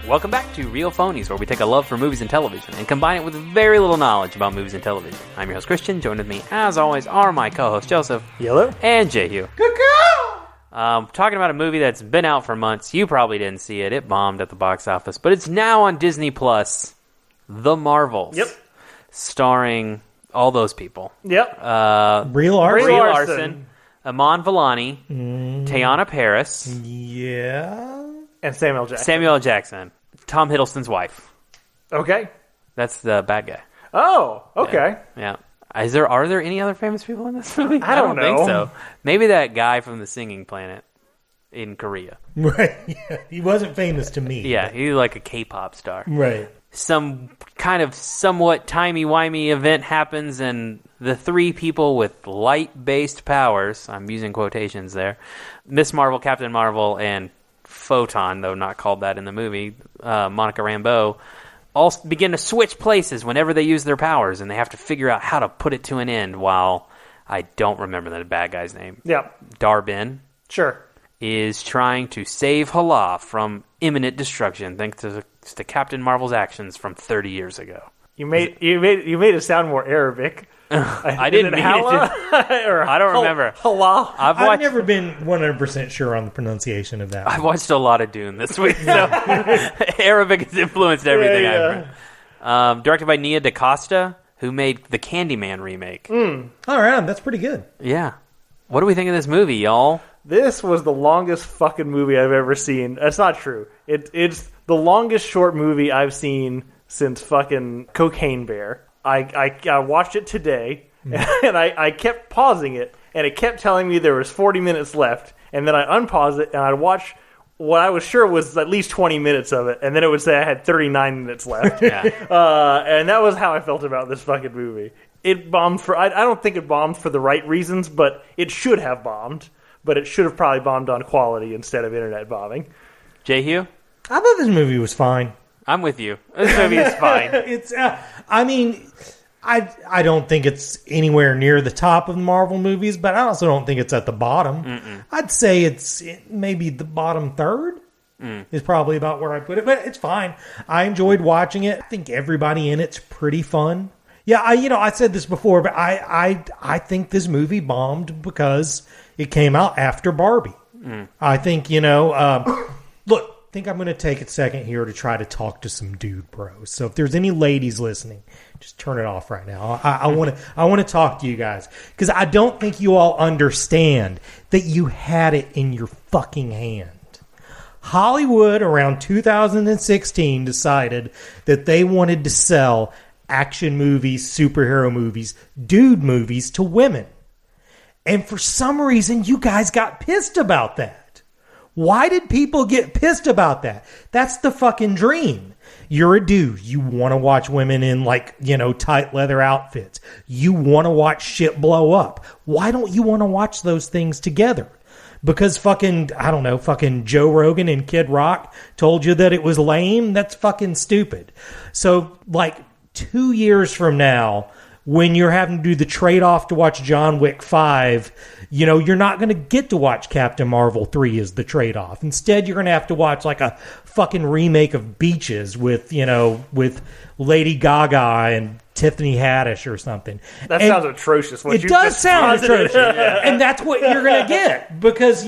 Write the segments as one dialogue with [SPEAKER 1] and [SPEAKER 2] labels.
[SPEAKER 1] Welcome back to Real Phonies, where we take a love for movies and television and combine it with very little knowledge about movies and television. I'm your host, Christian. Joined with me, as always, are my co-hosts, Joseph.
[SPEAKER 2] Yellow.
[SPEAKER 1] And Jehu. Talking about a movie that's been out for months. You probably didn't see it. It bombed at the box office. But it's now on Disney+. The Marvels.
[SPEAKER 2] Yep.
[SPEAKER 1] Starring all those people.
[SPEAKER 2] Yep.
[SPEAKER 3] Brie
[SPEAKER 1] Larson. Iman Vellani. Teyonah Parris.
[SPEAKER 3] Yeah.
[SPEAKER 2] And Samuel Jackson.
[SPEAKER 1] Samuel L. Jackson. Tom Hiddleston's wife.
[SPEAKER 2] Okay.
[SPEAKER 1] That's the bad guy.
[SPEAKER 2] Oh, okay.
[SPEAKER 1] Yeah. Are there any other famous people in this movie?
[SPEAKER 2] I don't know.
[SPEAKER 1] think so. Maybe that guy from the Singing Planet in Korea.
[SPEAKER 3] Right. Yeah. He wasn't famous to me.
[SPEAKER 1] Yeah, he's like a K-pop star.
[SPEAKER 3] Right.
[SPEAKER 1] Some kind of somewhat timey-wimey event happens, and the three people with light-based powers, I'm using quotations there, Miss Marvel, Captain Marvel, and Photon, though not called that in the movie, Monica Rambeau, all begin to switch places whenever they use their powers, and they have to figure out how to put it to an end while, I don't remember the bad guy's name.
[SPEAKER 2] Yep.
[SPEAKER 1] Dar-Benn.
[SPEAKER 2] Sure.
[SPEAKER 1] Is trying to save Hala from imminent destruction thanks to Captain Marvel's actions from 30 years ago.
[SPEAKER 2] You made it sound more Arabic.
[SPEAKER 1] I didn't mean it to. I don't remember.
[SPEAKER 2] Hala.
[SPEAKER 3] I've never been 100% sure on the pronunciation of that.
[SPEAKER 1] I've watched a lot of Dune this week, so Arabic has influenced everything I've read. Directed by Nia DaCosta, who made the Candyman remake.
[SPEAKER 3] All right, that's pretty good.
[SPEAKER 1] Yeah. What do we think of this movie, y'all?
[SPEAKER 2] This was the longest fucking movie I've ever seen. That's not true. It's the longest short movie I've seen since fucking Cocaine Bear. I watched it today, and I kept pausing it, and it kept telling me there was 40 minutes left, and then I unpaused it, and I'd watch what I was sure was at least 20 minutes of it, and then it would say I had 39 minutes left.
[SPEAKER 1] Yeah.
[SPEAKER 2] And that was how I felt about this fucking movie. It bombed for... I don't think it bombed for the right reasons, but it should have bombed. But it should have probably bombed on quality instead of internet bombing.
[SPEAKER 1] Jehu?
[SPEAKER 3] I thought this movie was fine.
[SPEAKER 1] I'm with you. This movie is fine.
[SPEAKER 3] It's. I mean, I don't think it's anywhere near the top of the Marvel movies, but I also don't think it's at the bottom. I'd say it's maybe the bottom third. Is probably about where I put it, but it's fine. I enjoyed watching it. I think everybody in it's pretty fun. Yeah, I said this before, but I think this movie bombed because it came out after Barbie. I think, look, I think I'm going to take a second here to try to talk to some dude bros. So if there's any ladies listening, just turn it off right now. I want to talk to you guys because I don't think you all understand that you had it in your fucking hand. Hollywood around 2016 decided that they wanted to sell action movies, superhero movies, dude movies to women. And for some reason, you guys got pissed about that. Why did people get pissed about that? That's the fucking dream. You're a dude. You want to watch women in tight leather outfits. You want to watch shit blow up. Why don't you want to watch those things together? Because fucking Joe Rogan and Kid Rock told you that it was lame? That's fucking stupid. So, 2 years from now, when you're having to do the trade-off to watch John Wick 5, you're not going to get to watch Captain Marvel 3 as the trade-off. Instead, you're going to have to watch a fucking remake of Beaches with Lady Gaga and Tiffany Haddish or something.
[SPEAKER 2] That sounds atrocious.
[SPEAKER 3] It does sound atrocious. Yeah. And that's what you're going to get. Because,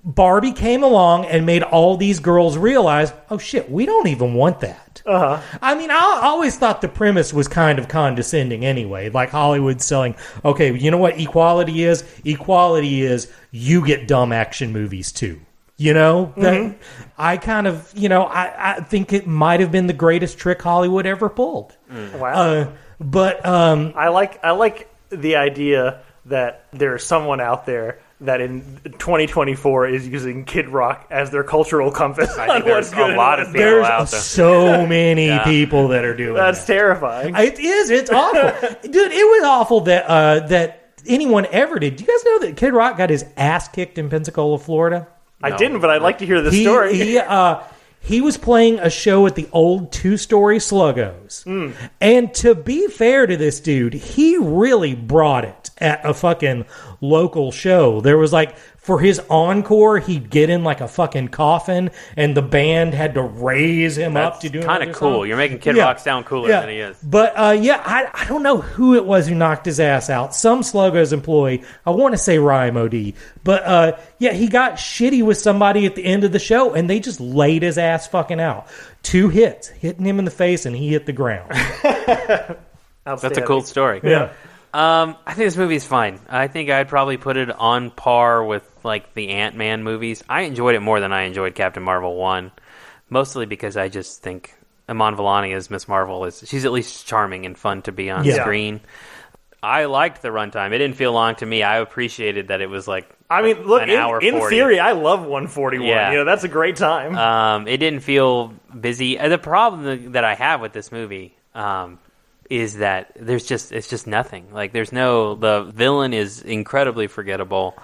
[SPEAKER 3] Barbie came along and made all these girls realize, oh shit, we don't even want that.
[SPEAKER 2] Uh-huh.
[SPEAKER 3] I mean, I always thought the premise was kind of condescending anyway. Like Hollywood selling, okay, you know what equality is? Equality is you get dumb action movies too. I kind of, I think it might have been the greatest trick Hollywood ever pulled.
[SPEAKER 2] Wow.
[SPEAKER 3] I
[SPEAKER 2] like the idea that there's someone out there that in 2024 is using Kid Rock as their cultural compass.
[SPEAKER 1] I think there's a lot of people
[SPEAKER 3] there's
[SPEAKER 1] out there.
[SPEAKER 3] So many people that are doing
[SPEAKER 2] That's terrifying.
[SPEAKER 3] It is. It's awful. Dude, it was awful that anyone ever did. Do you guys know that Kid Rock got his ass kicked in Pensacola, Florida?
[SPEAKER 2] I didn't, but I'd like to hear the story.
[SPEAKER 3] He was playing a show at the old two-story Sluggos. And to be fair to this dude, he really brought it. at a fucking local show. There was like, for his encore, he'd get in like a fucking coffin, and the band had to raise him up to do
[SPEAKER 1] kind of cool.
[SPEAKER 3] song.
[SPEAKER 1] You're making Kid Rock sound cooler than he is.
[SPEAKER 3] But I don't know who it was who knocked his ass out. Some Sluggo's employee. I want to say Ryan OD. But he got shitty with somebody at the end of the show, and they just laid his ass fucking out. 2 hits, hitting him in the face, and he hit the ground.
[SPEAKER 1] That's a cool story.
[SPEAKER 3] Yeah.
[SPEAKER 1] I think this movie is fine. I think I'd probably put it on par with like the Ant-Man movies. I enjoyed it more than I enjoyed Captain Marvel 1, mostly because I just think Iman Vellani as Miss Marvel she's at least charming and fun to be on screen. I liked the runtime. It didn't feel long to me. I appreciated that it was like
[SPEAKER 2] look,
[SPEAKER 1] an hour 40.
[SPEAKER 2] In theory, I love 141.
[SPEAKER 1] Yeah.
[SPEAKER 2] That's a great time.
[SPEAKER 1] It didn't feel busy. The problem that I have with this movie is that it's just nothing. Like the villain is incredibly forgettable.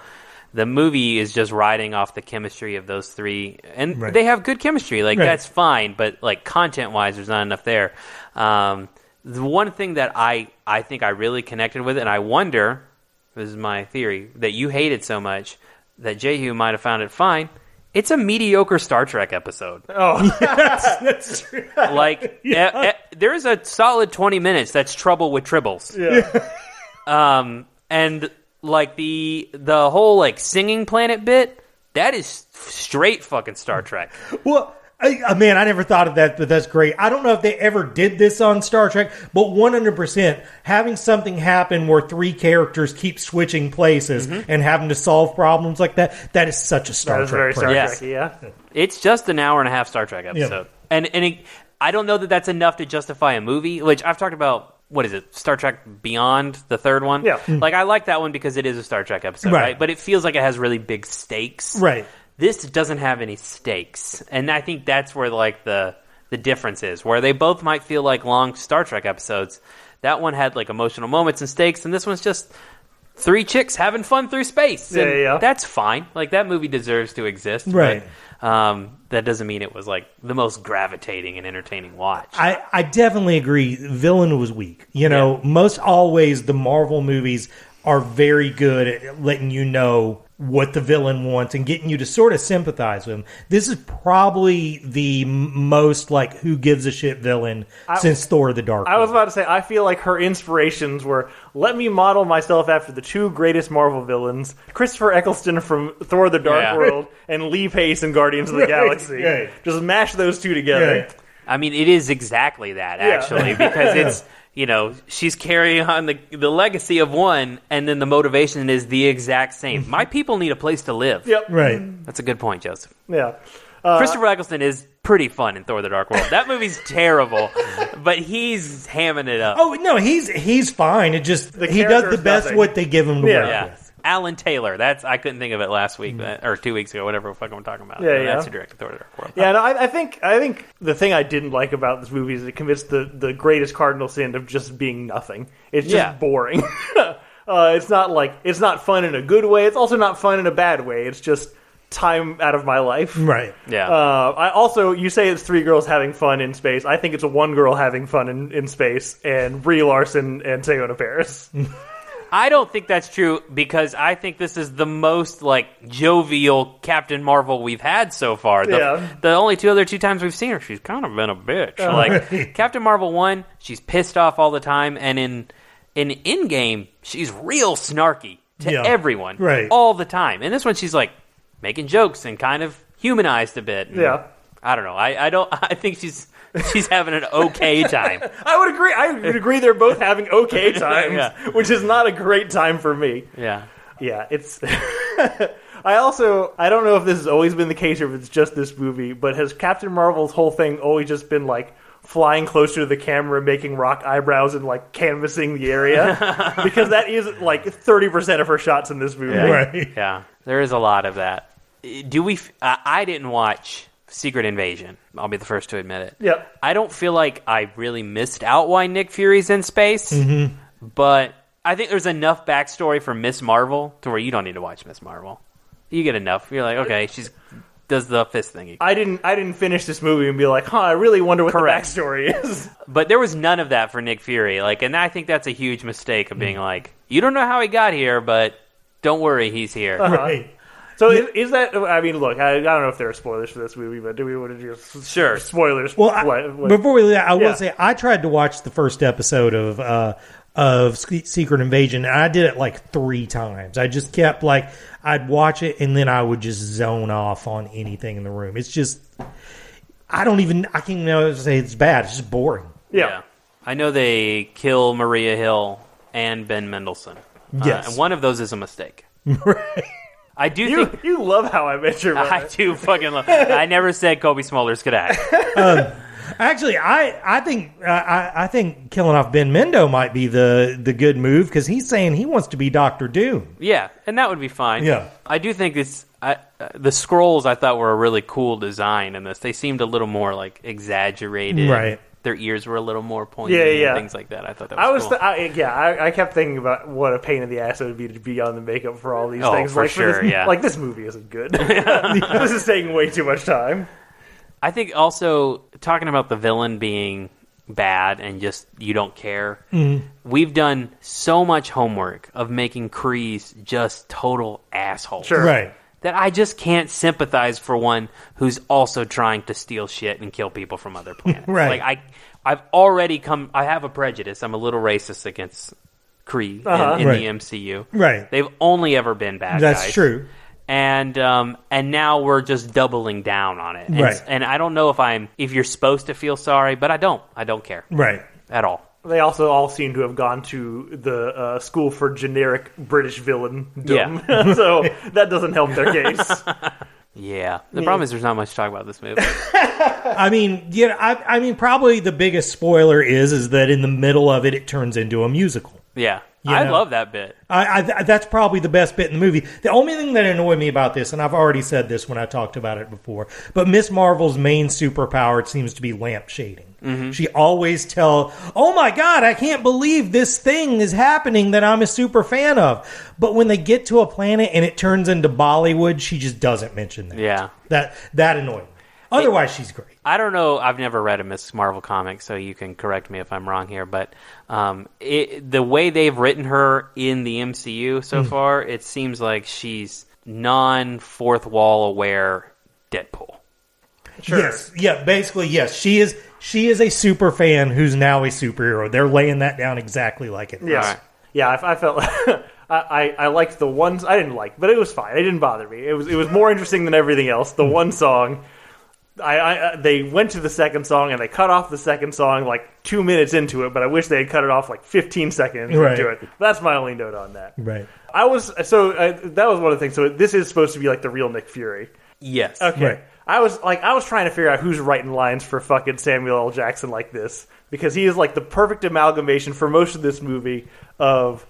[SPEAKER 1] The movie is just riding off the chemistry of those three, and they have good chemistry. Like that's fine, but like content-wise, there's not enough there. The one thing that I think I really connected with, and I wonder, this is my theory, that you hated so much that Jehu might have found it fine. It's a mediocre Star Trek episode.
[SPEAKER 2] Oh, that's true.
[SPEAKER 1] Like, there's a solid 20 minutes that's trouble with tribbles.
[SPEAKER 2] Yeah.
[SPEAKER 1] And like the whole like singing planet bit, that is straight fucking Star Trek.
[SPEAKER 3] Well, I never thought of that, but that's great. I don't know if they ever did this on Star Trek, but 100% having something happen where 3 characters keep switching places and having to solve problems like that is such a Star Trek.
[SPEAKER 2] Very Star
[SPEAKER 1] Yes.
[SPEAKER 2] Trek, yeah.
[SPEAKER 1] It's just an hour and a half Star Trek episode. And I don't know that that's enough to justify a movie, which I've talked about. What is it? Star Trek Beyond, the third one?
[SPEAKER 2] Yeah.
[SPEAKER 1] Like, I like that one because it is a Star Trek episode, right? But it feels like it has really big stakes.
[SPEAKER 3] Right.
[SPEAKER 1] This doesn't have any stakes. And I think that's where, like, the difference is. Where they both might feel like long Star Trek episodes. That one had, like, emotional moments and stakes, and this one's just 3 chicks having fun through space. And that's fine. Like, that movie deserves to exist.
[SPEAKER 3] Right.
[SPEAKER 1] But, that doesn't mean it was, like, the most gravitating and entertaining watch.
[SPEAKER 3] I definitely agree. Villain was weak. Most always the Marvel movies are very good at letting you know what the villain wants and getting you to sort of sympathize with him. This is probably the most like who gives a shit villain since Thor: The Dark World.
[SPEAKER 2] I was about to say, I feel like her inspirations were, let me model myself after the 2 greatest Marvel villains, Christopher Eccleston from Thor: The Dark World and Lee Pace in Guardians of the Galaxy. Just mash those 2 together.
[SPEAKER 1] I mean, it is exactly that, actually, because it's, she's carrying on the legacy of one, and then the motivation is the exact same. My people need a place to live.
[SPEAKER 2] Yep.
[SPEAKER 3] Right.
[SPEAKER 1] That's a good point, Joseph.
[SPEAKER 2] Yeah.
[SPEAKER 1] Christopher Eccleston is pretty fun in Thor: The Dark World. That movie's terrible, but he's hamming it up.
[SPEAKER 3] Oh, no, he's fine. It just, he does the best what they give him to work with.
[SPEAKER 1] Alan Taylor. I couldn't think of it last week or 2 weeks ago, whatever the fuck I'm talking about. That's who directed Thor: The Dark World.
[SPEAKER 2] Yeah, no, I think the thing I didn't like about this movie is it commits the greatest cardinal sin of just being nothing. It's just boring. It's not fun in a good way. It's also not fun in a bad way. It's just time out of my life.
[SPEAKER 3] Right.
[SPEAKER 2] Yeah. You say it's 3 girls having fun in space. I think it's 1 girl having fun in space, and Brie Larson and Teyonah Parris.
[SPEAKER 1] I don't think that's true because I think this is the most like jovial Captain Marvel we've had so far. The only 2 times we've seen her, she's kind of been a bitch. Like Captain Marvel 1, she's pissed off all the time, and in Endgame, she's real snarky to everyone all the time. And this one, she's like making jokes and kind of humanized a bit. And I don't know. I think she's having an okay time.
[SPEAKER 2] I would agree. I would agree they're both having okay times, which is not a great time for me.
[SPEAKER 1] Yeah.
[SPEAKER 2] Yeah, it's... I don't know if this has always been the case or if it's just this movie, but has Captain Marvel's whole thing always just been like flying closer to the camera, making rock eyebrows and like canvassing the area? Because that is like 30% of her shots in this movie.
[SPEAKER 3] Right.
[SPEAKER 1] Yeah, there is a lot of that. I didn't watch Secret Invasion. I'll be the first to admit it.
[SPEAKER 2] Yep.
[SPEAKER 1] I don't feel like I really missed out why Nick Fury's in space, but I think there's enough backstory for Miss Marvel to where you don't need to watch Miss Marvel. You get enough. You're like, okay, does the fist thingy.
[SPEAKER 2] I didn't finish this movie and be like, I really wonder what
[SPEAKER 1] Correct.
[SPEAKER 2] the backstory is.
[SPEAKER 1] But there was none of that for Nick Fury. And I think that's a huge mistake of being like, you don't know how he got here, but don't worry, he's here.
[SPEAKER 3] Right.
[SPEAKER 2] So is that? I mean, look, I don't know if there are spoilers for this movie, but do we want to do
[SPEAKER 1] Sure.
[SPEAKER 2] spoilers?
[SPEAKER 3] Well, before we leave, I will say I tried to watch the first episode of Secret Invasion, and I did it like 3 times. I just kept I'd watch it, and then I would just zone off on anything in the room. It's just I can't even say it's bad. It's just boring.
[SPEAKER 2] Yeah.
[SPEAKER 1] I know they kill Maria Hill and Ben Mendelsohn.
[SPEAKER 3] Yes.
[SPEAKER 1] And one of those is a mistake.
[SPEAKER 3] Right.
[SPEAKER 1] I do think...
[SPEAKER 2] You love How I Met Your Mother.
[SPEAKER 1] I do fucking love... I never said Kobe Smulders could act.
[SPEAKER 3] Actually, I think killing off Ben Mendo might be the good move, because he's saying he wants to be Doctor Doom.
[SPEAKER 1] Yeah, and that would be fine.
[SPEAKER 3] Yeah.
[SPEAKER 1] I do think it's... the scrolls I thought were a really cool design in this. They seemed a little more exaggerated.
[SPEAKER 3] Right.
[SPEAKER 1] Their ears were a little more pointy and things like that. I thought that was cool.
[SPEAKER 2] I kept thinking about what a pain in the ass it would be to be on the makeup for all these things.
[SPEAKER 1] For sure,
[SPEAKER 2] this movie isn't good. This is taking way too much time.
[SPEAKER 1] I think also talking about the villain being bad and just you don't care. Mm-hmm. We've done so much homework of making Kreese just total assholes.
[SPEAKER 2] Sure.
[SPEAKER 3] Right.
[SPEAKER 1] That I just can't sympathize for one who's also trying to steal shit and kill people from other planets.
[SPEAKER 3] Right.
[SPEAKER 1] I've already I have a prejudice. I'm a little racist against Kree in
[SPEAKER 3] Right.
[SPEAKER 1] the MCU.
[SPEAKER 3] Right.
[SPEAKER 1] They've only ever been bad guys.
[SPEAKER 3] That's true.
[SPEAKER 1] And now we're just doubling down on it.
[SPEAKER 3] Right.
[SPEAKER 1] And I don't know if you're supposed to feel sorry, but I don't. I don't care.
[SPEAKER 3] Right.
[SPEAKER 1] At all.
[SPEAKER 2] They also all seem to have gone to the school for generic British villain.
[SPEAKER 1] Yeah.
[SPEAKER 2] So that doesn't help their case.
[SPEAKER 1] Yeah. The problem is there's not much to talk about this movie.
[SPEAKER 3] I mean, probably the biggest spoiler is that in the middle of it turns into a musical.
[SPEAKER 1] Yeah.
[SPEAKER 3] You
[SPEAKER 1] I
[SPEAKER 3] know?
[SPEAKER 1] love that bit.
[SPEAKER 3] That's probably the best bit in the movie. The only thing that annoyed me about this, and I've already said this when I talked about it before, but Miss Marvel's main superpower seems to be lampshading. Mm-hmm. She always oh my God, I can't believe this thing is happening that I'm a super fan of. But when they get to a planet and it turns into Bollywood, she just doesn't mention that.
[SPEAKER 1] Yeah.
[SPEAKER 3] That annoyed me. Otherwise, she's great.
[SPEAKER 1] I don't know. I've never read a Miss Marvel comic, so you can correct me if I'm wrong here. But the way they've written her in the MCU so far, it seems like she's non-fourth wall aware Deadpool.
[SPEAKER 2] Sure.
[SPEAKER 3] Yes. Yeah, basically, yes. She is a super fan who's now a superhero. They're laying that down exactly like it is.
[SPEAKER 2] Yeah.
[SPEAKER 1] Right.
[SPEAKER 2] Yeah, I felt I liked the ones I didn't like, but it was fine. It didn't bother me. It was more interesting than everything else. The one song, they went to the second song and they cut off the second song 2 minutes into it, but I wish they had cut it off 15 seconds into it. That's my only note on that.
[SPEAKER 3] Right.
[SPEAKER 2] That was one of the things. So this is supposed to be the real Nick Fury.
[SPEAKER 1] Yes.
[SPEAKER 2] Okay.
[SPEAKER 3] Right.
[SPEAKER 2] I was trying to figure out who's writing lines for fucking Samuel L. Jackson like this, because he is the perfect amalgamation for most of this movie of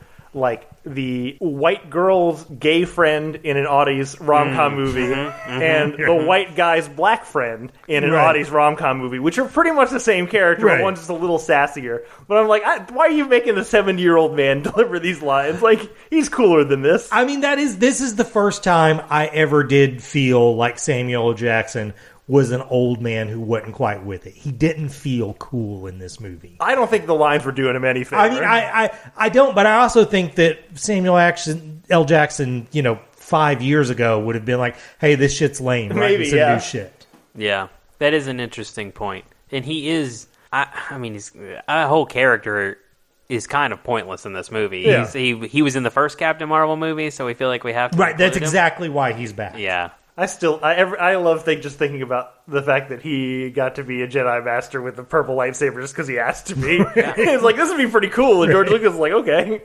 [SPEAKER 2] the white girl's gay friend in an Audie's rom-com movie and the white guy's black friend in an Audie's rom-com movie, which are pretty much the same character, but one's just a little sassier. But I'm why are you making the 70-year-old man deliver these lines? He's cooler than this.
[SPEAKER 3] I mean, this is the first time I ever did feel like Samuel L. Jackson was an old man who wasn't quite with it. He didn't feel cool in this movie.
[SPEAKER 2] I don't think the lines were doing him any favor.
[SPEAKER 3] I mean, I don't, but I also think that Samuel L. Jackson, 5 years ago would have been like, hey, this shit's lame. Maybe, some new shit.
[SPEAKER 1] Yeah, that is an interesting point. And he is, his whole character is kind of pointless in this movie.
[SPEAKER 3] Yeah.
[SPEAKER 1] He was in the first Captain Marvel movie, so we feel like we have to.
[SPEAKER 3] Right, that's
[SPEAKER 1] include him.
[SPEAKER 3] exactly why he's back.
[SPEAKER 1] Yeah.
[SPEAKER 2] I love just thinking about the fact that he got to be a Jedi Master with a purple lightsaber just because he asked to be. It's this would be pretty cool, and George Lucas is okay.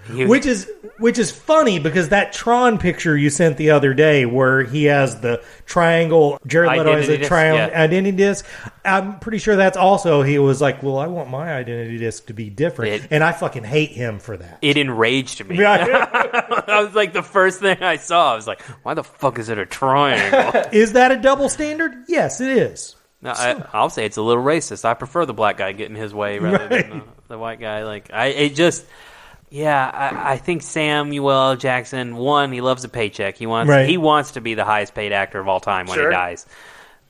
[SPEAKER 3] Which is funny because that Tron picture you sent the other day where he has the triangle, Jared Leto has a triangle identity disc. I'm pretty sure that's also, he was like, well, I want my identity disc to be different. And I fucking hate him for that.
[SPEAKER 1] It enraged me. I was the first thing I saw, I was like, why the fuck is it a triangle?
[SPEAKER 3] Is that a double standard? Yes, it is.
[SPEAKER 1] No, I'll say it's a little racist. I prefer the black guy getting his way rather than the white guy. Yeah, I think Samuel L. Jackson, one, he loves a paycheck. He wants to be the highest paid actor of all time when he dies.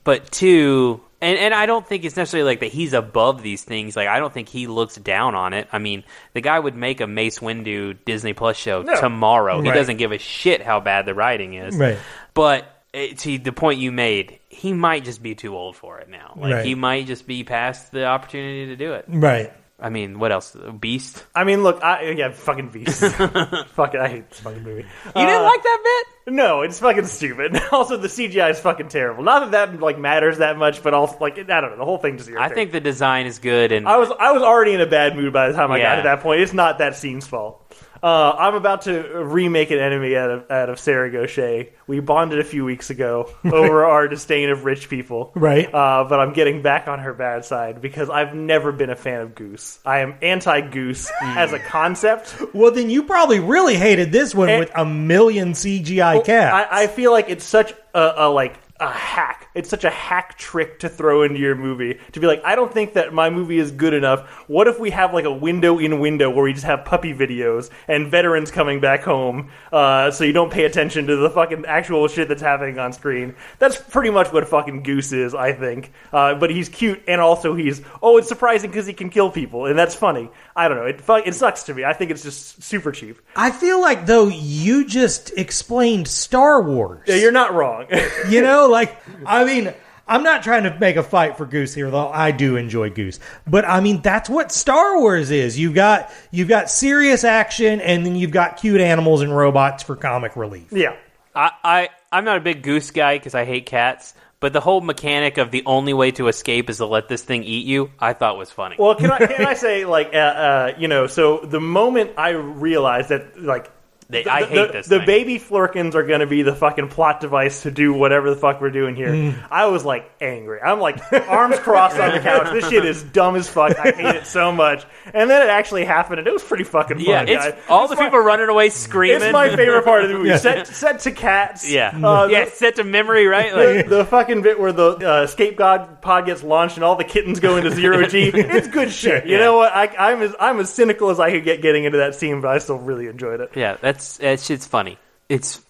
[SPEAKER 1] But two, and I don't think it's necessarily like that he's above these things. Like, I don't think he looks down on it. I mean, the guy would make a Mace Windu Disney Plus show tomorrow. He doesn't give a shit how bad the writing is.
[SPEAKER 3] Right.
[SPEAKER 1] But to the point you made, he might just be too old for it now. Like, he might just be past the opportunity to do it.
[SPEAKER 3] Right.
[SPEAKER 1] I mean, what else? Beast?
[SPEAKER 2] I mean, look, fucking Beast. Fuck it, I hate this fucking movie.
[SPEAKER 1] You didn't like that bit?
[SPEAKER 2] No, it's fucking stupid. Also, the CGI is fucking terrible. Not that like matters that much, but also like I don't know, the whole thing just irritates.
[SPEAKER 1] I think the design is good, and
[SPEAKER 2] I was already in a bad mood by the time I got to that point. It's not that scene's fault. I'm about to remake an enemy out of Sarah Gaucher. We bonded a few weeks ago over our disdain of rich people.
[SPEAKER 3] Right.
[SPEAKER 2] But I'm getting back on her bad side because I've never been a fan of Goose. I am anti-Goose as a concept.
[SPEAKER 3] Well, then you probably really hated this one with a million CGI cats.
[SPEAKER 2] I feel like it's such a hack. It's such a hack trick to throw into your movie. To be like, I don't think that my movie is good enough. What if we have like a window in window where we just have puppy videos and veterans coming back home so you don't pay attention to the fucking actual shit that's happening on screen? That's pretty much what fucking Goose is, I think. But he's cute and also it's surprising because he can kill people and that's funny. I don't know. It sucks to me. I think it's just super cheap.
[SPEAKER 3] I feel like, though, you just explained Star Wars.
[SPEAKER 2] Yeah, you're not wrong.
[SPEAKER 3] You know, like, I mean, I'm not trying to make a fight for Goose here, though I do enjoy Goose. But, I mean, that's what Star Wars is. You've got serious action, and then you've got cute animals and robots for comic relief.
[SPEAKER 2] Yeah.
[SPEAKER 1] I'm not a big Goose guy because I hate cats. But the whole mechanic of the only way to escape is to let this thing eat you, I thought was funny.
[SPEAKER 2] Well, can I say, like, so the moment I realized that, like,
[SPEAKER 1] I hate this
[SPEAKER 2] the
[SPEAKER 1] thing.
[SPEAKER 2] baby Flurkins are going to be the fucking plot device to do whatever the fuck we're doing here. I was, like, angry. I'm, like, arms crossed on the couch. This shit is dumb as fuck. I hate it so much. And then it actually happened, and it was pretty fucking fun.
[SPEAKER 1] Yeah, all the people running away screaming.
[SPEAKER 2] It's my favorite part of the movie. Set to cats.
[SPEAKER 1] Yeah. Set to memory, right? Like,
[SPEAKER 2] the fucking bit where the escape pod gets launched and all the kittens go into zero G. It's good shit. You know what? I'm as cynical as I could get getting into that scene, but I still really enjoyed it.
[SPEAKER 1] Yeah, that shit's funny. It's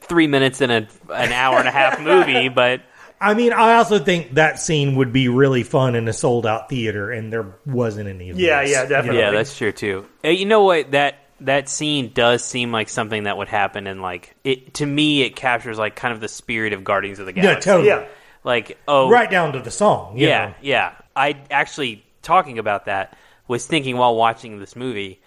[SPEAKER 1] 3 minutes in an hour and a half movie, but
[SPEAKER 3] I mean, I also think that scene would be really fun in a sold-out theater, and there wasn't any of
[SPEAKER 2] Yeah,
[SPEAKER 3] this.
[SPEAKER 2] yeah, definitely.
[SPEAKER 1] Yeah, that's true too. You know what? That scene does seem like something that would happen, and like to me, it captures like kind of the spirit of Guardians of the Galaxy.
[SPEAKER 3] Yeah, totally.
[SPEAKER 2] Yeah.
[SPEAKER 1] Like
[SPEAKER 3] right down to the song. You know?
[SPEAKER 1] Yeah. I actually talking about that was thinking while watching this movie.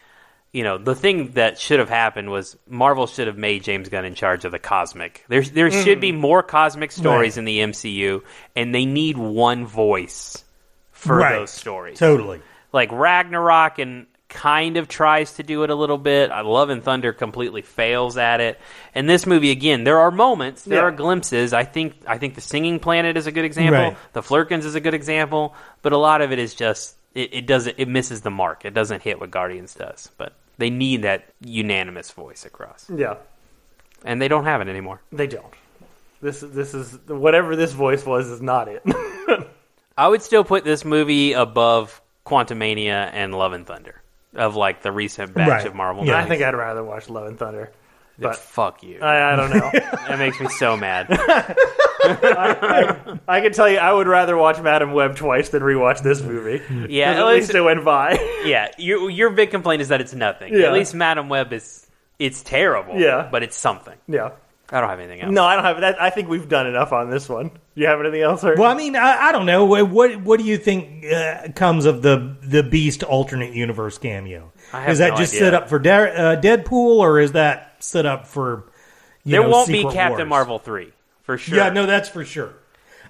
[SPEAKER 1] The thing that should have happened was Marvel should have made James Gunn in charge of the cosmic. There should be more cosmic stories in the MCU, and they need one voice for those stories.
[SPEAKER 3] Totally.
[SPEAKER 1] Like Ragnarok and kind of tries to do it a little bit. Love and Thunder completely fails at it. And this movie, again, there are moments, there are glimpses. I think the Singing Planet is a good example.
[SPEAKER 3] Right.
[SPEAKER 1] The Flurkins is a good example. But a lot of it is just it misses the mark. It doesn't hit what Guardians does. But they need that unanimous voice across.
[SPEAKER 2] Yeah.
[SPEAKER 1] And they don't have it anymore.
[SPEAKER 2] They don't. This is whatever this voice was is not it.
[SPEAKER 1] I would still put this movie above Quantumania and Love and Thunder of like the recent batch of Marvel movies.
[SPEAKER 2] I think I'd rather watch Love and Thunder. But
[SPEAKER 1] fuck you.
[SPEAKER 2] I don't know.
[SPEAKER 1] That makes me so mad.
[SPEAKER 2] I can tell you I would rather watch Madam Web twice than rewatch this movie.
[SPEAKER 1] Yeah,
[SPEAKER 2] at least it went by.
[SPEAKER 1] Yeah, your big complaint is that it's nothing.
[SPEAKER 2] Yeah.
[SPEAKER 1] At least Madam Web it's terrible.
[SPEAKER 2] Yeah.
[SPEAKER 1] But it's something.
[SPEAKER 2] Yeah.
[SPEAKER 1] I don't have anything else.
[SPEAKER 2] No, I don't have that. I think we've done enough on this one. You have anything else? Or?
[SPEAKER 3] Well, I mean, I don't know. What do you think comes of the Beast alternate universe cameo? Is that just set up for Deadpool, or is that set up for
[SPEAKER 1] there won't be
[SPEAKER 3] Secret
[SPEAKER 1] Captain
[SPEAKER 3] Wars?
[SPEAKER 1] Marvel 3 for sure.
[SPEAKER 3] Yeah, no, that's for sure.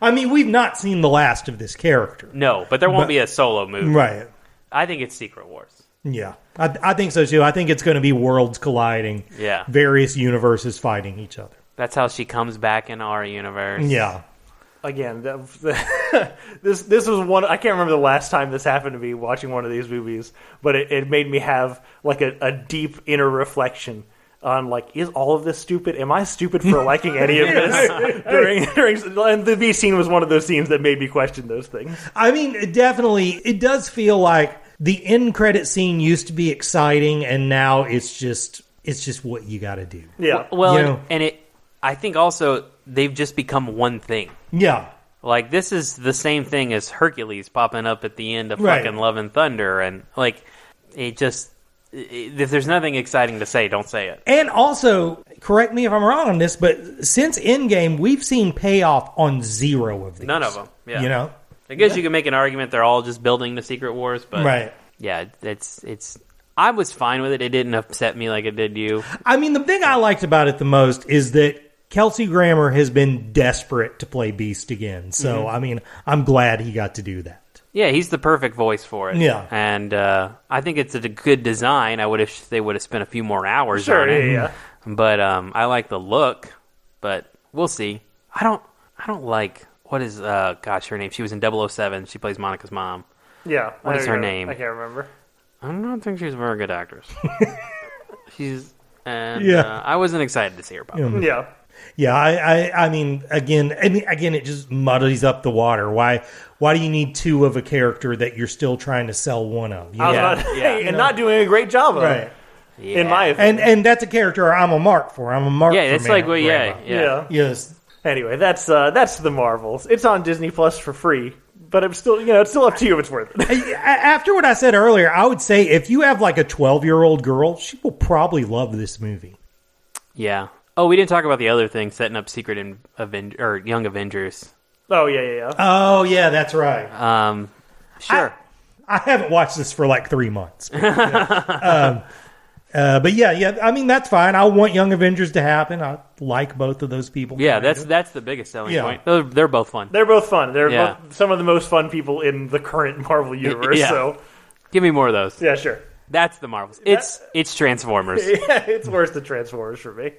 [SPEAKER 3] I mean, we've not seen the last of this character.
[SPEAKER 1] No, but there won't be a solo movie.
[SPEAKER 3] Right.
[SPEAKER 1] I think it's Secret Wars.
[SPEAKER 3] Yeah, I think so too. I think it's going to be worlds colliding.
[SPEAKER 1] Yeah.
[SPEAKER 3] Various universes fighting each other.
[SPEAKER 1] That's how she comes back in our universe.
[SPEAKER 3] Yeah.
[SPEAKER 2] Again, this was one. I can't remember the last time this happened to me watching one of these movies, but it made me have like a deep inner reflection on like, is all of this stupid? Am I stupid for liking any of this? during and the Beast scene was one of those scenes that made me question those things.
[SPEAKER 3] I mean, definitely, it does feel like the end credit scene used to be exciting, and now it's just what you got to do.
[SPEAKER 2] Yeah.
[SPEAKER 1] Well,
[SPEAKER 3] You know?
[SPEAKER 1] I think also they've just become one thing.
[SPEAKER 3] Yeah.
[SPEAKER 1] Like, this is the same thing as Hercules popping up at the end of
[SPEAKER 3] Right.
[SPEAKER 1] fucking Love and Thunder, and like, if there's nothing exciting to say, don't say it.
[SPEAKER 3] And also, correct me if I'm wrong on this, but since Endgame, we've seen payoff on 0 of these.
[SPEAKER 1] None of them. Yeah.
[SPEAKER 3] You know?
[SPEAKER 1] I guess you can make an argument they're all just building the Secret Wars, but
[SPEAKER 3] Right.
[SPEAKER 1] yeah, it's. I was fine with it. It didn't upset me like it did you.
[SPEAKER 3] I mean, the thing I liked about it the most is that Kelsey Grammer has been desperate to play Beast again. So, I mean, I'm glad he got to do that.
[SPEAKER 1] Yeah, he's the perfect voice for it.
[SPEAKER 3] Yeah.
[SPEAKER 1] And I think it's a good design. I wish they would have spent a few more hours on it.
[SPEAKER 2] Yeah.
[SPEAKER 1] But I like the look, but we'll see. I don't like, what is, gosh, her name? She was in 007. She plays Monica's mom.
[SPEAKER 2] Yeah.
[SPEAKER 1] What is her name?
[SPEAKER 2] I can't remember.
[SPEAKER 1] I don't think she's a very good actress.
[SPEAKER 3] Yeah.
[SPEAKER 1] I wasn't excited to see her pop up.
[SPEAKER 2] Yeah.
[SPEAKER 3] Yeah, I mean, again, it just muddies up the water. Why do you need 2 of a character that you're still trying to sell one of? You know?
[SPEAKER 2] I was
[SPEAKER 1] Yeah,
[SPEAKER 2] about to
[SPEAKER 1] yeah.
[SPEAKER 2] say, and not doing a great job of
[SPEAKER 3] Right.
[SPEAKER 2] it,
[SPEAKER 1] Yeah.
[SPEAKER 2] in my opinion.
[SPEAKER 3] And that's a character I'm a mark for. I'm a mark
[SPEAKER 1] Yeah,
[SPEAKER 3] for
[SPEAKER 1] it's like, well,
[SPEAKER 3] Grandma.
[SPEAKER 1] yeah.
[SPEAKER 3] Yes.
[SPEAKER 2] Anyway, that's the Marvels. It's on Disney Plus for free, but it's still up to you if it's worth it.
[SPEAKER 3] After what I said earlier, I would say if you have like a 12-year-old girl, she will probably love this movie.
[SPEAKER 1] Yeah. Oh, we didn't talk about the other thing, setting up Secret Young Avengers.
[SPEAKER 2] Oh yeah.
[SPEAKER 3] Oh, yeah, that's right.
[SPEAKER 1] Sure.
[SPEAKER 3] I haven't watched this for like 3 months. But yeah, I mean, that's fine. I want Young Avengers to happen. I like both of those people.
[SPEAKER 1] Yeah,
[SPEAKER 3] kind of.
[SPEAKER 1] that's the biggest selling
[SPEAKER 3] Yeah.
[SPEAKER 1] point. They're both fun.
[SPEAKER 2] They're both fun. They're
[SPEAKER 1] Yeah.
[SPEAKER 2] both some of the most fun people in the current Marvel universe.
[SPEAKER 1] Yeah.
[SPEAKER 2] So
[SPEAKER 1] Give me more of those.
[SPEAKER 2] yeah, sure.
[SPEAKER 1] That's the Marvels. It's Transformers.
[SPEAKER 2] Yeah, it's worse than Transformers for me.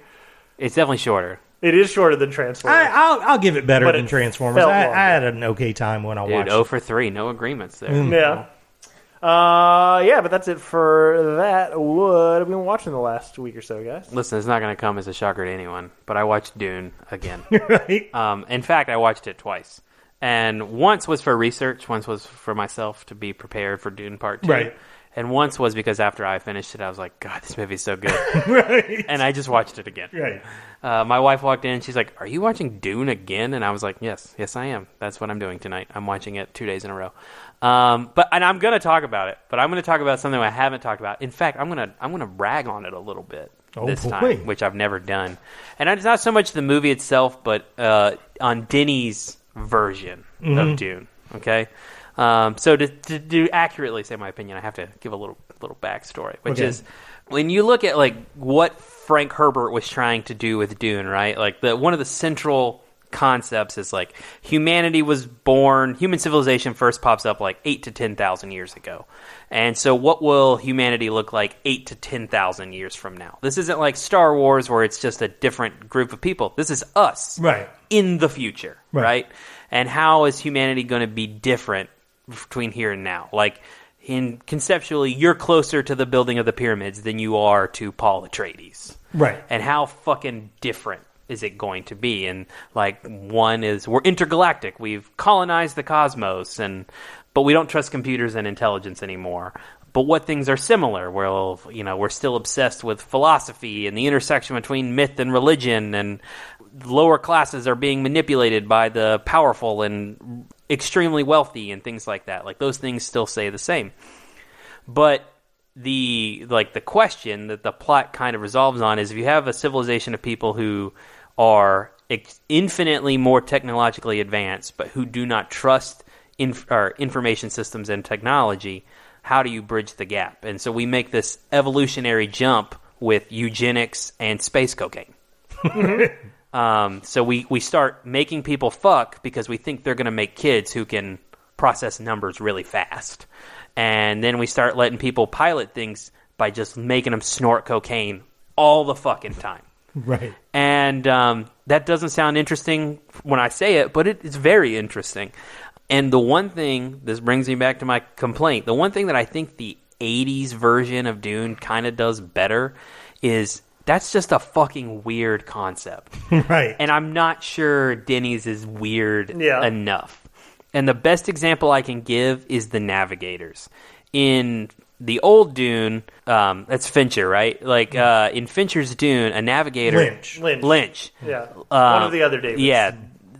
[SPEAKER 1] It's definitely shorter.
[SPEAKER 2] It is shorter than Transformers.
[SPEAKER 3] I'll give it better
[SPEAKER 2] But
[SPEAKER 3] than
[SPEAKER 2] it
[SPEAKER 3] Transformers.
[SPEAKER 2] felt
[SPEAKER 3] I
[SPEAKER 2] longer.
[SPEAKER 3] had an okay time when I
[SPEAKER 1] Dude,
[SPEAKER 3] watched
[SPEAKER 1] 0
[SPEAKER 3] it.
[SPEAKER 1] for 3. No agreements there.
[SPEAKER 2] Yeah. But that's it for that. What have we been watching the last week or so, guys?
[SPEAKER 1] Listen, it's not going to come as a shocker to anyone, but I watched Dune again.
[SPEAKER 3] Right?
[SPEAKER 1] In fact, I watched it twice. And once was for research, once was for myself to be prepared for Dune Part 2.
[SPEAKER 3] Right.
[SPEAKER 1] And once was because after I finished it, I was like, God, this movie's so good.
[SPEAKER 3] Right.
[SPEAKER 1] And I just watched it again.
[SPEAKER 3] Right.
[SPEAKER 1] My wife walked in, she's like, are you watching Dune again? And I was like, yes, I am. That's what I'm doing tonight. I'm watching it 2 days in a row. And I'm going to talk about it, but I'm going to talk about something I haven't talked about. In fact, I'm going to rag on it a little bit this
[SPEAKER 3] boy.
[SPEAKER 1] time, which I've never done. And it's not so much the movie itself, but on Denny's version of Dune. Okay. So to accurately say my opinion, I have to give a little backstory, which is when you look at like what Frank Herbert was trying to do with Dune, right? Like one of the central concepts is like humanity was born, human civilization first pops up like 8 to 10,000 years ago. And so what will humanity look like 8 to 10,000 years from now? This isn't like Star Wars where it's just a different group of people. This is us
[SPEAKER 3] Right.
[SPEAKER 1] in the future,
[SPEAKER 3] Right.
[SPEAKER 1] right? And how is humanity going to be different between here and now? Like, conceptually, you're closer to the building of the pyramids than you are to Paul Atreides.
[SPEAKER 3] Right.
[SPEAKER 1] And how fucking different is it going to be? And like, one is we're intergalactic. We've colonized the cosmos, but we don't trust computers and intelligence anymore. But what things are similar? Well, we're still obsessed with philosophy and the intersection between myth and religion, and lower classes are being manipulated by the powerful and extremely wealthy and things like that. Like, those things still stay the same. But the question that the plot kind of resolves on is if you have a civilization of people who are infinitely more technologically advanced, but who do not trust information systems and technology, how do you bridge the gap? And so we make this evolutionary jump with eugenics and space cocaine. So we start making people fuck because we think they're going to make kids who can process numbers really fast. And then we start letting people pilot things by just making them snort cocaine all the fucking time.
[SPEAKER 3] Right.
[SPEAKER 1] And that doesn't sound interesting when I say it, but it's very interesting. And the one thing, this brings me back to my complaint, the one thing that I think the 80s version of Dune kind of does better is that's just a fucking weird concept.
[SPEAKER 3] Right.
[SPEAKER 1] And I'm not sure Denny's is weird
[SPEAKER 2] Yeah.
[SPEAKER 1] enough. And the best example I can give is the Navigators. in the old Dune, that's Fincher, right? Like in Fincher's Dune, a navigator...
[SPEAKER 2] Lynch. Yeah. One of the other Davids.
[SPEAKER 1] Yeah.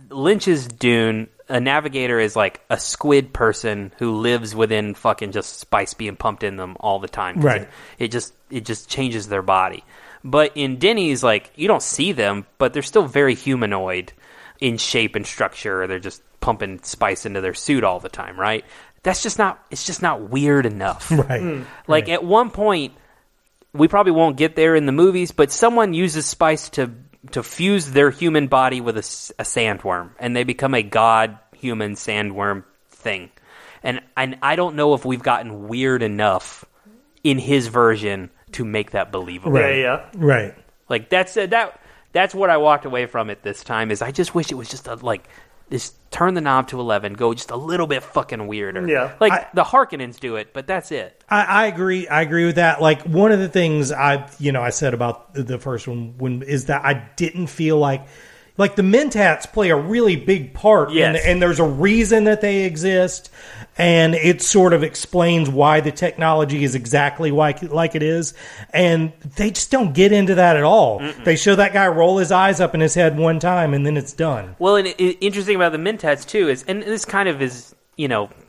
[SPEAKER 1] Lynch's Dune, a navigator is like a squid person who lives within fucking just spice being pumped in them all the time.
[SPEAKER 3] Right.
[SPEAKER 1] It just changes their body. But in Denny's, like, you don't see them, but they're still very humanoid in shape and structure. They're just pumping spice into their suit all the time, right? It's just not weird enough.
[SPEAKER 3] Right.
[SPEAKER 1] Like, at one point, we probably won't get there in the movies, but someone uses spice to fuse their human body with a sandworm, and they become a god-human sandworm thing. And I don't know if we've gotten weird enough in his version to make that believable.
[SPEAKER 3] Right.
[SPEAKER 2] Yeah.
[SPEAKER 3] Right.
[SPEAKER 1] Like, that's what I walked away from it this time, is I just wish it was just just turn the knob to 11, go just a little bit fucking weirder.
[SPEAKER 2] Yeah.
[SPEAKER 1] Like, the Harkonnens do it, but that's it.
[SPEAKER 3] I agree. I agree with that. Like, one of the things I said about the first one is that I didn't feel like the Mentats play a really big part.
[SPEAKER 1] Yes.
[SPEAKER 3] And there's a reason that they exist. And it sort of explains why the technology is exactly like it is. And they just don't get into that at all. Mm-mm. They show that guy roll his eyes up in his head one time, and then it's done.
[SPEAKER 1] Well, and interesting about the Mentats, too, is, and this kind of is,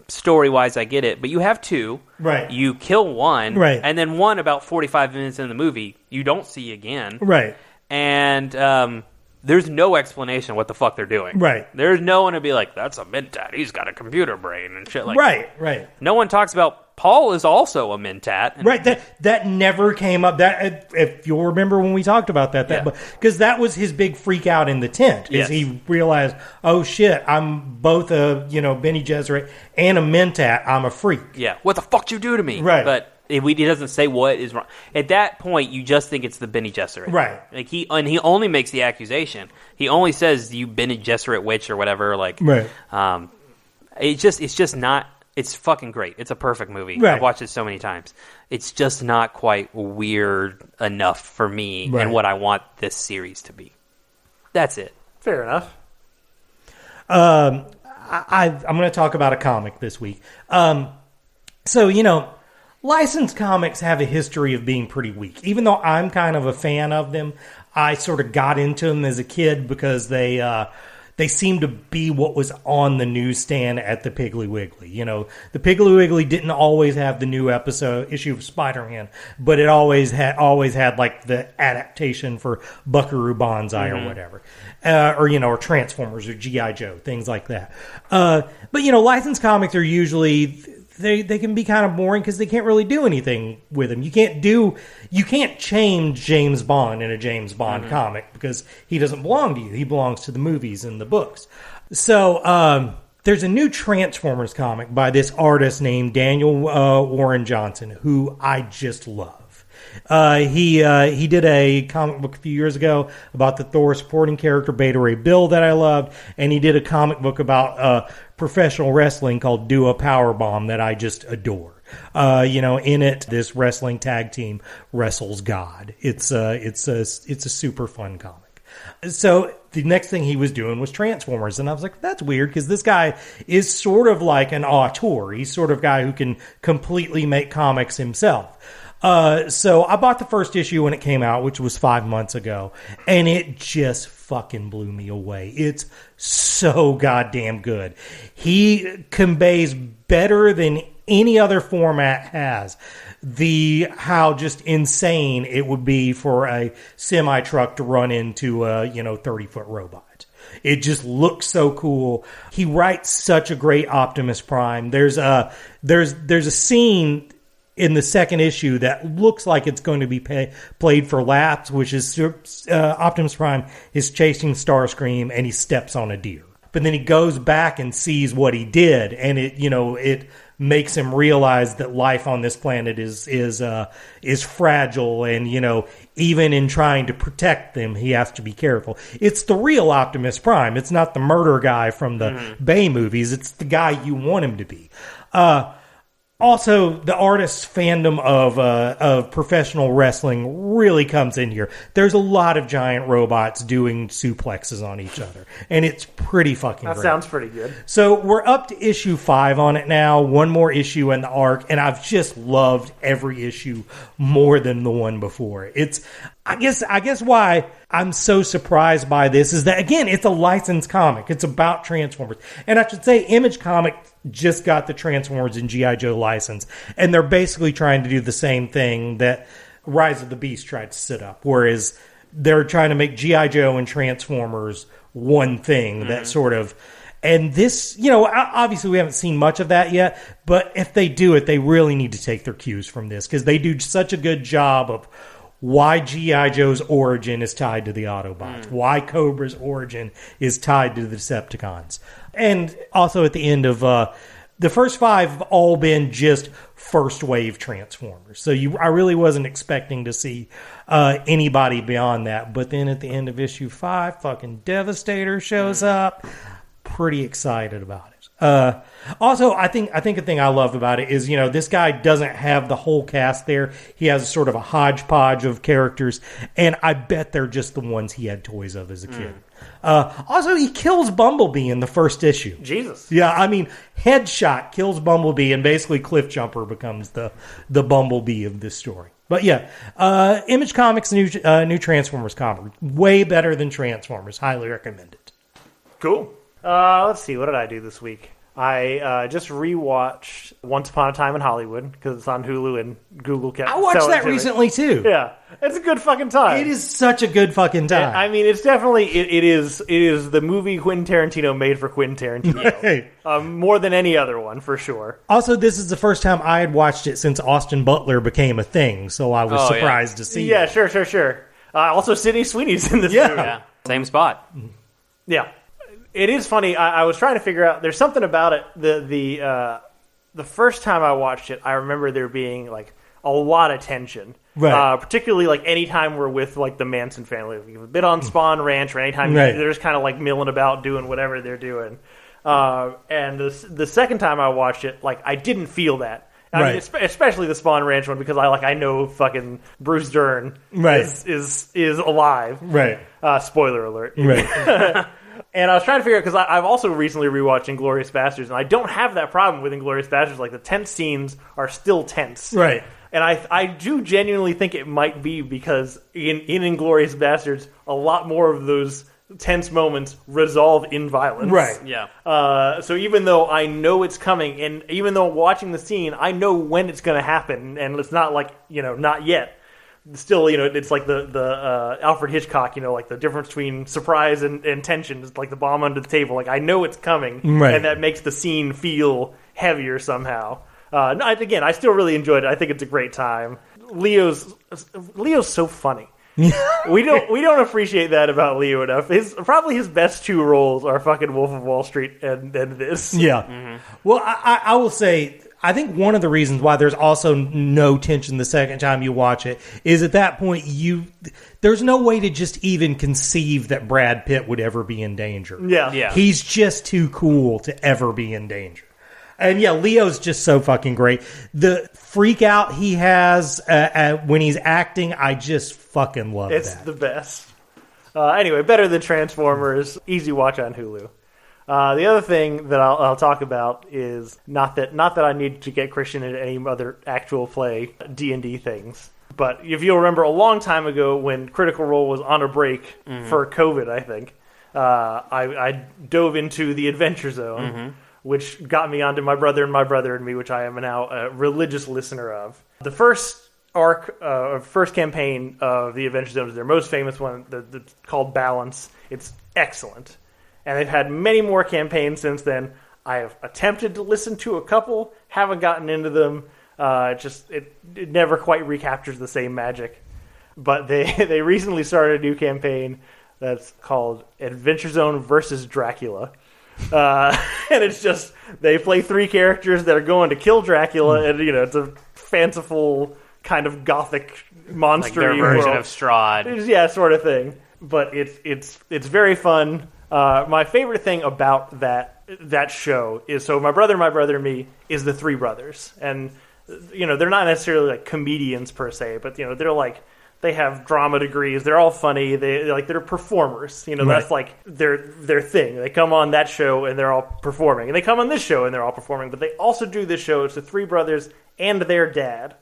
[SPEAKER 1] story-wise, I get it, but you have two.
[SPEAKER 3] Right.
[SPEAKER 1] You kill one.
[SPEAKER 3] Right.
[SPEAKER 1] And then one about 45 minutes in the movie, you don't see again.
[SPEAKER 3] Right.
[SPEAKER 1] And there's no explanation what the fuck they're doing.
[SPEAKER 3] Right.
[SPEAKER 1] There's no one to be like, that's a Mentat. He's got a computer brain and shit like
[SPEAKER 3] that.
[SPEAKER 1] That.
[SPEAKER 3] Right.
[SPEAKER 1] No one talks about Paul is also a Mentat.
[SPEAKER 3] Right. That never came up. That, if you'll remember when we talked about that, because that was his big freak out in the tent. Is he realized, oh shit, I'm both a Bene Gesserit and a Mentat. I'm a freak.
[SPEAKER 1] Yeah. What the fuck did you do to me?
[SPEAKER 3] Right.
[SPEAKER 1] But he doesn't say what is wrong. At that point, you just think it's the Bene Gesserit.
[SPEAKER 3] Right.
[SPEAKER 1] Like he only makes the accusation. He only says, you Bene Gesserit witch or whatever. Like,
[SPEAKER 3] right.
[SPEAKER 1] It's just not. It's fucking great. It's a perfect movie.
[SPEAKER 3] Right.
[SPEAKER 1] I've watched it so many times. It's just not quite weird enough for me
[SPEAKER 3] right.
[SPEAKER 1] and what I want this series to be. That's it.
[SPEAKER 2] Fair enough.
[SPEAKER 3] I'm going to talk about a comic this week. So, licensed comics have a history of being pretty weak. Even though I'm kind of a fan of them, I sort of got into them as a kid because they seemed to be what was on the newsstand at the Piggly Wiggly. The Piggly Wiggly didn't always have the new issue of Spider-Man, but it always had like the adaptation for Buckaroo Banzai or whatever, or Transformers or G.I. Joe, things like that. But licensed comics are usually. They can be kind of boring because they can't really do anything with them. You can't change James Bond in a James Bond comic because he doesn't belong to you. He belongs to the movies and the books. So there's a new Transformers comic by this artist named Daniel Warren Johnson, who I just love. He did a comic book a few years ago about the Thor supporting character Beta Ray Bill that I loved, and he did a comic book about professional wrestling called Do a Powerbomb that I just adore. In it, this wrestling tag team wrestles God. It's a super fun comic. So the next thing he was doing was Transformers, and I was like, that's weird because this guy is sort of like an auteur. He's sort of guy who can completely make comics himself. So I bought the first issue when it came out, which was 5 months ago, and it just fucking blew me away. It's so goddamn good. He conveys better than any other format has how just insane it would be for a semi truck to run into a 30-foot robot. It just looks so cool. He writes such a great Optimus Prime. There's a scene in the second issue that looks like it's going to be played for laughs, which is Optimus Prime is chasing Starscream and he steps on a deer. But then he goes back and sees what he did, and it makes him realize that life on this planet is fragile, and even in trying to protect them, he has to be careful. It's the real Optimus Prime. It's not the murder guy from the Bay movies. It's the guy you want him to be. Also, the artist fandom of professional wrestling really comes in here. There's a lot of giant robots doing suplexes on each other, and it's pretty fucking
[SPEAKER 2] That
[SPEAKER 3] great.
[SPEAKER 2] sounds pretty good.
[SPEAKER 3] So we're up to issue 5 on it now. One more issue in the arc, and I've just loved every issue more than the one before. I guess why I'm so surprised by this is that, again, it's a licensed comic. It's about Transformers. And I should say Image Comics just got the Transformers and G.I. Joe license, and they're basically trying to do the same thing that Rise of the Beast tried to set up, whereas they're trying to make G.I. Joe and Transformers one thing that sort of... And this, obviously we haven't seen much of that yet, but if they do it, they really need to take their cues from this, because they do such a good job of why G.I. Joe's origin is tied to the Autobots, why Cobra's origin is tied to the Decepticons. And also at the end of the first 5 have all been just first wave Transformers. So I really wasn't expecting to see anybody beyond that. But then at the end of issue 5, fucking Devastator shows up. Pretty excited about it. Also, I think a thing I love about it is, this guy doesn't have the whole cast there. He has sort of a hodgepodge of characters, and I bet they're just the ones he had toys of as a kid. Also, he kills Bumblebee in the first issue.
[SPEAKER 2] Jesus.
[SPEAKER 3] Yeah, I mean, headshot kills Bumblebee, and basically Cliff Jumper becomes the Bumblebee of this story. But yeah, Image Comics' new Transformers comic, way better than Transformers. Highly recommend it.
[SPEAKER 2] Cool. Let's see. What did I do this week? I just rewatched Once Upon a Time in Hollywood because it's on Hulu and Google kept.
[SPEAKER 3] I watched that recently too.
[SPEAKER 2] Yeah, it's a good fucking time.
[SPEAKER 3] It is such a good fucking time.
[SPEAKER 2] I mean, it's definitely it is the movie Quentin Tarantino made for Quentin Tarantino.
[SPEAKER 3] Right.
[SPEAKER 2] More than any other one for sure.
[SPEAKER 3] Also, this is the first time I had watched it since Austin Butler became a thing, so I was surprised to see.
[SPEAKER 2] Yeah,
[SPEAKER 3] it.
[SPEAKER 2] Sure. Also, Sydney Sweeney's in this movie.
[SPEAKER 1] Yeah, same spot.
[SPEAKER 2] Yeah. It is funny. I was trying to figure out. There's something about it. The first time I watched it, I remember there being like a lot of tension.
[SPEAKER 3] Right.
[SPEAKER 2] Particularly like anytime we're with like the Manson family. We've been on Spawn Ranch, or anytime they're just kind of like milling about doing whatever they're doing. And the second time I watched it, like I didn't feel that. I mean, especially the Spawn Ranch one, because I know fucking Bruce Dern is alive.
[SPEAKER 3] Right.
[SPEAKER 2] Spoiler alert.
[SPEAKER 3] Right.
[SPEAKER 2] And I was trying to figure out, because I've also recently rewatched Inglourious Basterds, and I don't have that problem with Inglourious Basterds. Like, the tense scenes are still tense.
[SPEAKER 3] Right.
[SPEAKER 2] And I do genuinely think it might be because in Inglourious Basterds, a lot more of those tense moments resolve in violence.
[SPEAKER 3] Right.
[SPEAKER 1] Yeah.
[SPEAKER 2] So even though I know it's coming, and even though watching the scene, I know when it's going to happen, and it's not like, not yet. Still, it's like the Alfred Hitchcock, like the difference between surprise and tension. It's like the bomb under the table. Like, I know it's coming, and that makes the scene feel heavier somehow. Again, I still really enjoyed it. I think it's a great time. Leo's so funny. we don't appreciate that about Leo enough. Probably his best 2 roles are fucking Wolf of Wall Street and this.
[SPEAKER 3] Yeah. Mm-hmm. Well, I will say, I think one of the reasons why there's also no tension the second time you watch it is at that point there's no way to just even conceive that Brad Pitt would ever be in danger.
[SPEAKER 2] Yeah.
[SPEAKER 3] He's just too cool to ever be in danger. And yeah, Leo's just so fucking great. The freak out he has when he's acting, I just fucking love
[SPEAKER 2] It's
[SPEAKER 3] that.
[SPEAKER 2] the best. Anyway, better than Transformers. Easy watch on Hulu. The other thing that I'll talk about is not that I need to get Christian into any other actual play D&D things, but if you'll remember a long time ago when Critical Role was on a break for COVID, I think, I dove into the Adventure Zone, which got me onto My Brother and Me, which I am now a religious listener of. The first first campaign of the Adventure Zone is their most famous one, that's called Balance. It's excellent. And they've had many more campaigns since then. I have attempted to listen to a couple, haven't gotten into them. It never quite recaptures the same magic. But they recently started a new campaign that's called Adventure Zone versus Dracula. And it's just, they play 3 characters that are going to kill Dracula, and it's a fanciful kind of gothic monster
[SPEAKER 1] like their version of Strahd.
[SPEAKER 2] Yeah, sort of thing. but it's very fun. My favorite thing about that show is, so my brother, and me is the three brothers, and they're not necessarily like comedians per se, but they're like, they have drama degrees. They're all funny. They're performers. That's like their thing. They come on that show and they're all performing, and they come on this show and they're all performing. But they also do this show. It's the three brothers and their dad.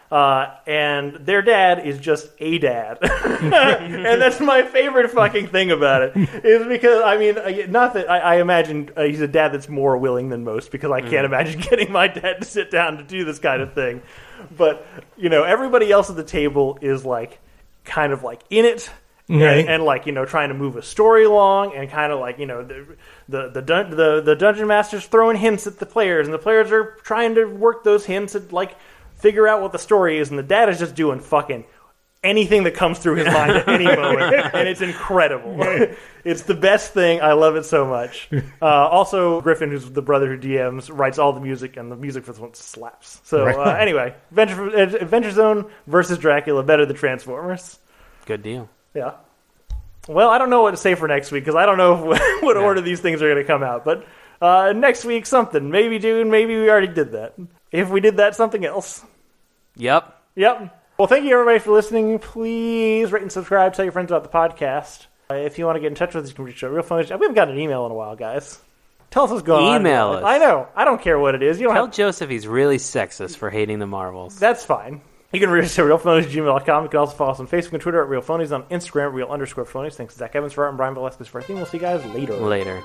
[SPEAKER 2] And their dad is just a dad. And that's my favorite fucking thing about it, is because, not that I imagine he's a dad that's more willing than most, because I can't imagine getting my dad to sit down to do this kind of thing. But, everybody else at the table is like, kind of like in it.
[SPEAKER 3] Right.
[SPEAKER 2] And like, trying to move a story along, and kind of like, the dungeon master's throwing hints at the players, and the players are trying to work those hints and like figure out what the story is, and the dad is just doing fucking anything that comes through his mind at any moment, and it's incredible. It's the best thing. I love it so much. Also, Griffin, who's the brother who DMs, writes all the music, and the music for this one slaps. So anyway, Adventure Zone versus Dracula, better than Transformers.
[SPEAKER 1] Good deal.
[SPEAKER 2] Yeah. Well, I don't know what to say for next week, because I don't know what order these things are going to come out. But next week, something. Maybe Dune, maybe we already did that. If we did that, something else.
[SPEAKER 1] Yep.
[SPEAKER 2] Well, thank you, everybody, for listening. Please rate and subscribe. Tell your friends about the podcast. If you want to get in touch with us, you can reach out. Real Phone. We haven't got an email in a while, guys. Tell us what's going on.
[SPEAKER 1] Email us.
[SPEAKER 2] I know. I don't care what it is.
[SPEAKER 1] Tell Joseph he's really sexist for hating the Marvels.
[SPEAKER 2] That's fine. You can reach us at realphonies@gmail.com. You can also follow us on Facebook and Twitter at realphonies, on Instagram, real_phonies. Thanks to Zach Evans for art and Brian Velasquez for our theme. We'll see you guys later.